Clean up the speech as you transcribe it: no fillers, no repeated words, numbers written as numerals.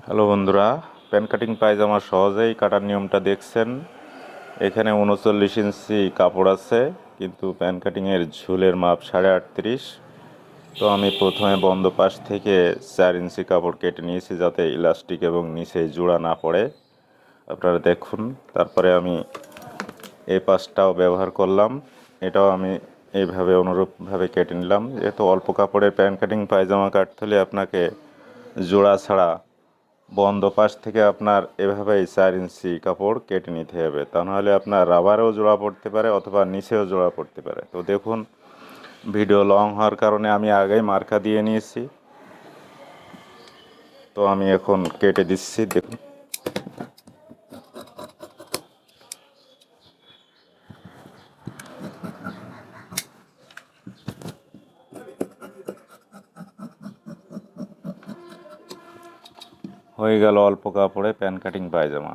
Hello বন্ধুরা, pan cutting পায়জামা সহজেই কাটার নিয়মটা দেখছেন। এখানে 39 ইঞ্চি কাপড় আছে, কিন্তু প্যান কাটিংয়ের ঝুলের মাপ 38.5। তো আমি প্রথমে বন্ধ পাশ থেকে 4 ইঞ্চি কাপড় কেটে নিয়েছি, যাতে ইলাস্টিক এবং নিচে জোড়া না পড়ে। আপনারা দেখুন। তারপরে আমি এই পাশটাও ব্যবহার করলাম, এটাও আমি এইভাবে অনুরূপভাবে কেটে নিলাম। যেহেতু অল্প কাপড়ের প্যান কাটিং পায়জামা কাটতে হলে আপনাকে জোড়া ছাড়া বন্ধ পাশ থেকে আপনার এভাবেই 4 ইঞ্চি কাপড় কেটে নিতে হবে, তা নাহলে আপনার রাবারেও জোড়া পড়তে পারে অথবা নিচেও জোড়া পড়তে পারে। তো দেখুন, ভিডিও লং হওয়ার কারণে আমি আগেই মার্কা দিয়ে নিয়েছি। তো আমি এখন কেটে দিচ্ছি, দেখুন। হয়ে গেল অল্প কাপড়ে প্যান কাটিং পায়জামা।